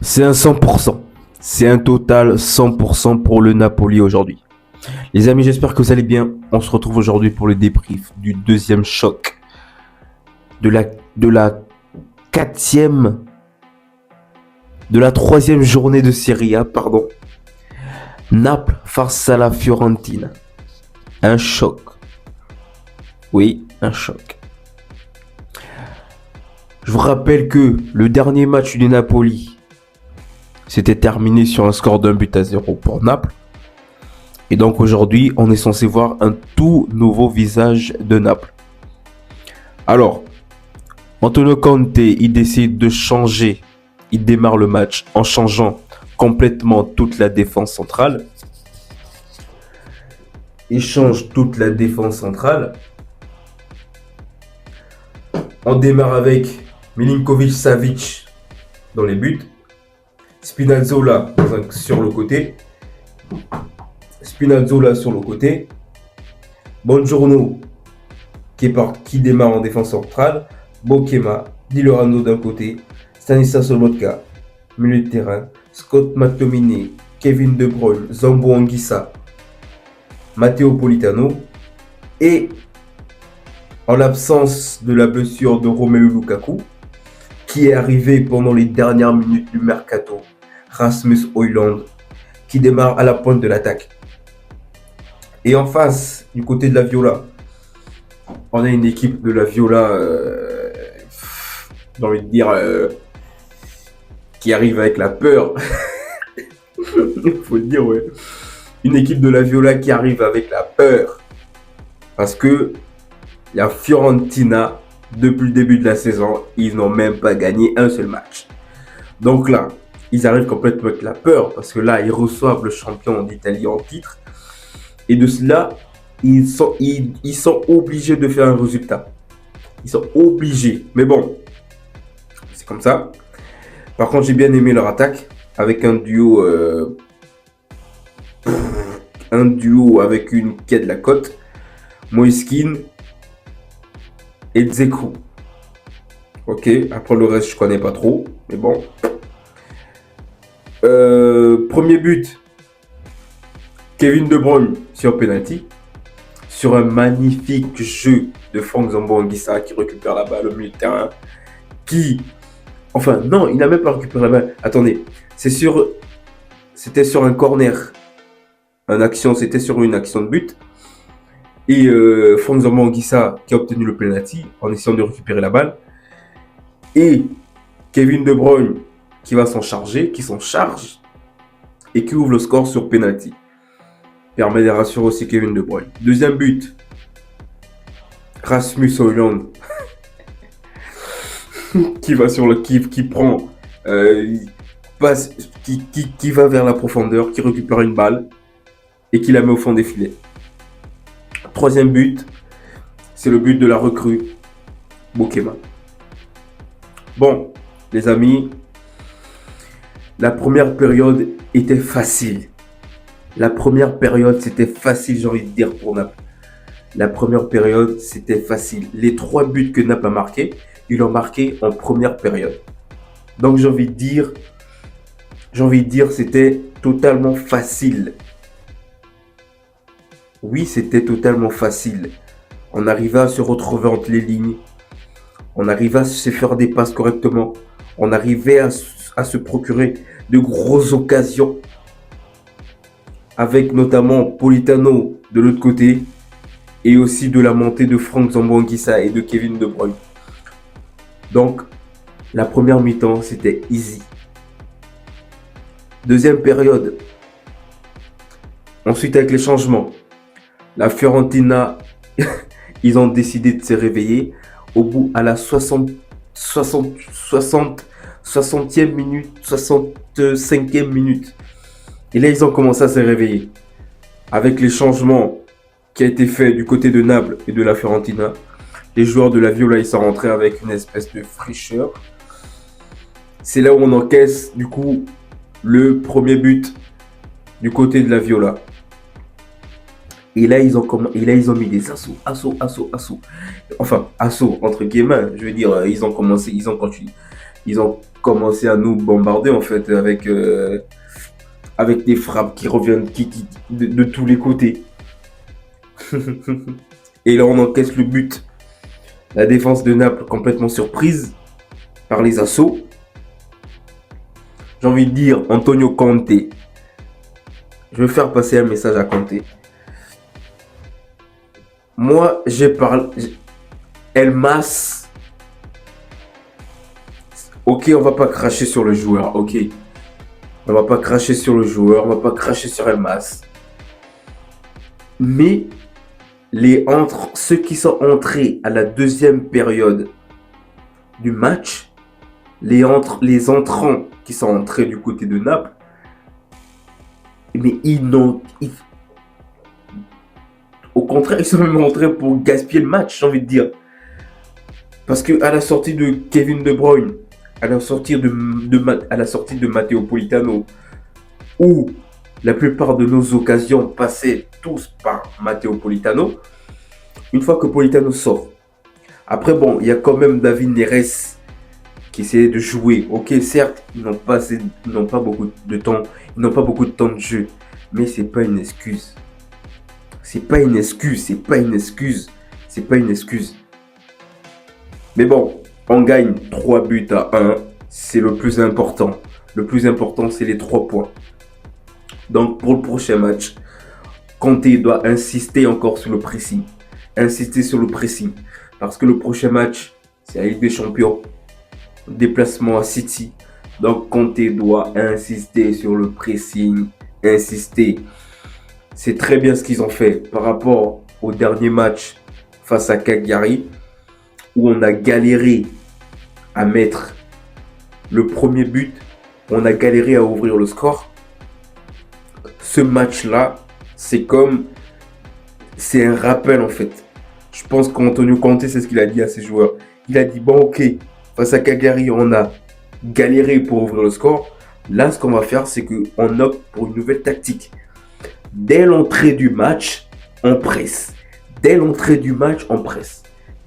C'est un 100%. C'est un total 100% pour le Napoli aujourd'hui. Les amis, j'espère que vous allez bien. On se retrouve aujourd'hui pour le débrief du deuxième choc de la quatrième, de la troisième journée de Serie A, pardon. Naples face à la Fiorentina. Un choc. Oui, un choc. Je vous rappelle que le dernier match du Napoli s'était terminé sur un score d'1-0 pour Naples. Et donc aujourd'hui, on est censé voir un tout nouveau visage de Naples. Alors, Antonio Conte, il décide de changer. Il démarre le match en changeant complètement toute la défense centrale. Il change toute la défense centrale. On démarre avec Milinkovic-Savic dans les buts. Spinazzola sur le côté. Buongiorno qui démarre en défense centrale. Bokema, Di Lorenzo d'un côté. Stanislas Sobotka, milieu de terrain. Scott McTominay, Kevin De Bruyne, Zambo Anguissa, Matteo Politano. Et en l'absence de la blessure de Romelu Lukaku, qui est arrivé pendant les dernières minutes du mercato, Rasmus Højlund, qui démarre à la pointe de l'attaque. Et en face, du côté de la Viola, on a une équipe de la Viola, j'ai envie de dire, qui arrive avec la peur. Faut le dire, ouais. Une équipe de la Viola qui arrive avec la peur. Parce que la Fiorentina, depuis le début de la saison, ils n'ont même pas gagné un seul match. Donc là, ils arrivent complètement avec la peur. Parce que là, ils reçoivent le champion d'Italie en titre. Et de cela, ils sont obligés de faire un résultat. Ils sont obligés. Mais bon, c'est comme ça. Par contre, j'ai bien aimé leur attaque. Avec un duo avec une qui a de la cote. Moiskin et Dzeko. Ok, après le reste, je connais pas trop. Mais bon. Premier but. Kevin De Bruyne sur penalty. Sur un magnifique jeu de Franck Zambo Anguissa qui récupère la balle au milieu de terrain. Enfin, non, il n'a même pas récupéré la balle. Attendez, c'était sur un corner. C'était sur une action de but. Et Franck Zambo Anguissa qui a obtenu le penalty en essayant de récupérer la balle. Et Kevin De Bruyne qui s'en charge et qui ouvre le score sur penalty. Permet de rassurer aussi Kevin De Bruyne. Deuxième but, Rasmus Højlund qui va sur le qui prend, qui va vers la profondeur, qui récupère une balle et qui la met au fond des filets. Troisième but, c'est le but de la recrue Bokema. Bon, les amis, la première période était facile. La première période, c'était facile, j'ai envie de dire, pour Naples. La première période, c'était facile. Les 3 buts que Naples a marqués, ils l'ont marqué en première période. Donc, j'ai envie de dire, c'était totalement facile. Oui, c'était totalement facile. On arrivait à se retrouver entre les lignes. On arrivait à se faire des passes correctement. On arrivait à se procurer de grosses occasions. Avec notamment Politano de l'autre côté. Et aussi de la montée de Franck Zambo Anguissa et de Kevin De Bruyne. Donc, la première mi-temps, c'était easy. Deuxième période. Ensuite, avec les changements. La Fiorentina, ils ont décidé de se réveiller. Au bout, à la 60e minute, 65e minute. Et là, ils ont commencé à se réveiller. Avec les changements qui a été fait du côté de Naples et de la Fiorentina, les joueurs de la Viola, ils sont rentrés avec une espèce de fraîcheur. C'est là où on encaisse, du coup, le premier but du côté de la Viola. Et là, ils ont mis des assauts. Enfin, assauts, entre guillemets. Je veux dire, ils ont continué. ils ont commencé à nous bombarder en fait avec des frappes qui reviennent de tous les côtés. Et là, on encaisse le but. La défense de Naples complètement surprise par les assauts. J'ai envie de dire Antonio Conte. Je vais faire passer un message à Conte. Moi, j'ai parlé. Elmas. Ok, on va pas cracher sur le joueur. Ok. On va pas cracher sur le joueur. On va pas cracher sur Elmas. Mais ceux qui sont entrés à la deuxième période du match, les entrants qui sont entrés du côté de Naples, mais au contraire, ils sont même entrés pour gaspiller le match, j'ai envie de dire. Parce que à la sortie de Kevin De Bruyne, à la sortie de Matteo Politano, où la plupart de nos occasions passaient tous par Matteo Politano, une fois que Politano sort, après bon, il y a quand même David Neres qui essayait de jouer. Ok, certes, ils n'ont pas beaucoup de temps, ils n'ont pas beaucoup de temps de jeu, mais c'est pas une excuse. C'est pas une excuse. Mais bon, on gagne 3 buts à 1, c'est le plus important. Le plus important, c'est les 3 points. Donc pour le prochain match, Conte doit insister encore sur le pressing. Parce que le prochain match, c'est la Ligue des Champions. Déplacement à City. Donc Conte doit insister sur le pressing. C'est très bien ce qu'ils ont fait par rapport au dernier match face à Cagliari, où on a galéré à mettre le premier but. On a galéré à ouvrir le score. Ce match-là, c'est un rappel en fait. Je pense qu'Antonio Conte, c'est ce qu'il a dit à ses joueurs. Il a dit, bon ok, face à Cagliari, on a galéré pour ouvrir le score. Là, ce qu'on va faire, c'est qu'on opte pour une nouvelle tactique. Dès l'entrée du match, on presse.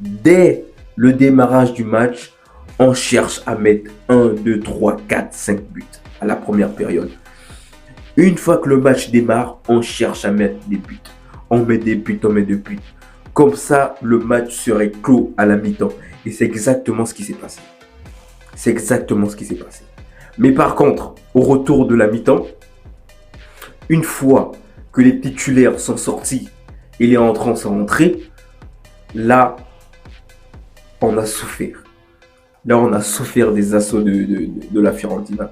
Dès le démarrage du match, on cherche à mettre 1, 2, 3, 4, 5 buts à la première période. Une fois que le match démarre, on cherche à mettre des buts. On met des buts. Comme ça, le match serait clos à la mi-temps. Et c'est exactement ce qui s'est passé. Mais par contre, au retour de la mi-temps, une fois que les titulaires sont sortis et les entrants sont entrés, là, on a souffert. Des assauts de la Fiorentina.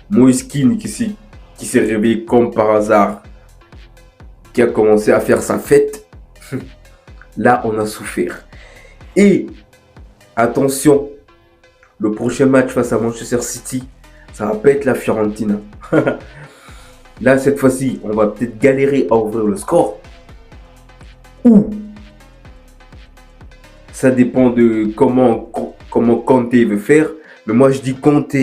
Moise Kean qui s'est réveillé comme par hasard, qui a commencé à faire sa fête. Là, on a souffert. Et attention, le prochain match face à Manchester City, ça va pas être la Fiorentina. Là, cette fois-ci, on va peut-être galérer à ouvrir le score. Ou ça dépend de comment Conte veut faire. Mais moi, je dis Conte,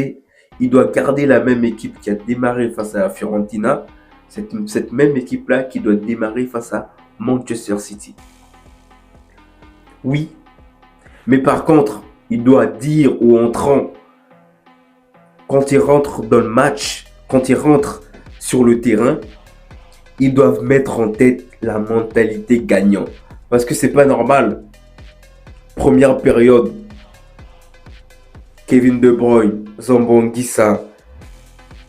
il doit garder la même équipe qui a démarré face à la Fiorentina. Cette même équipe-là qui doit démarrer face à Manchester City. Oui. Mais par contre, il doit dire aux entrants, quand ils rentrent dans le match, quand ils rentrent sur le terrain, ils doivent mettre en tête la mentalité gagnante. Parce que c'est pas normal. Première période, Kevin De Bruyne, Zambo-Anguissa,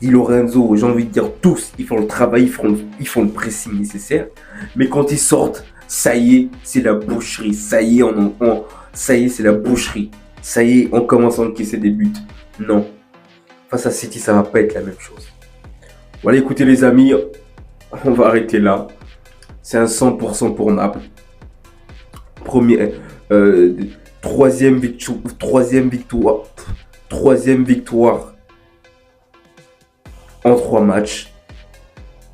Di Lorenzo, j'ai envie de dire tous, ils font le travail, ils font le pressing nécessaire. Mais quand ils sortent, ça y est, c'est la boucherie. Ça y est, c'est la boucherie. Ça y est, on commence à encaisser des buts. Non. Face à City, ça va pas être la même chose. Voilà, écoutez les amis, on va arrêter là. C'est un 100% pour Naples. Troisième victoire en 3 matchs.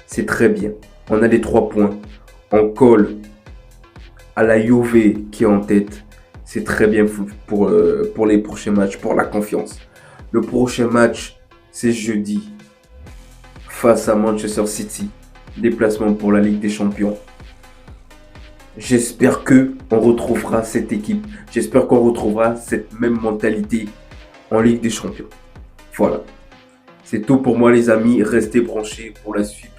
C'est très bien. On a les 3 points. On colle à la Juve qui est en tête. C'est très bien pour les prochains matchs, pour la confiance. Le prochain match, c'est jeudi. Face à Manchester City. Déplacement pour la Ligue des Champions. J'espère qu'on retrouvera cette équipe. J'espère qu'on retrouvera cette même mentalité en Ligue des Champions. Voilà. C'est tout pour moi les amis. Restez branchés pour la suite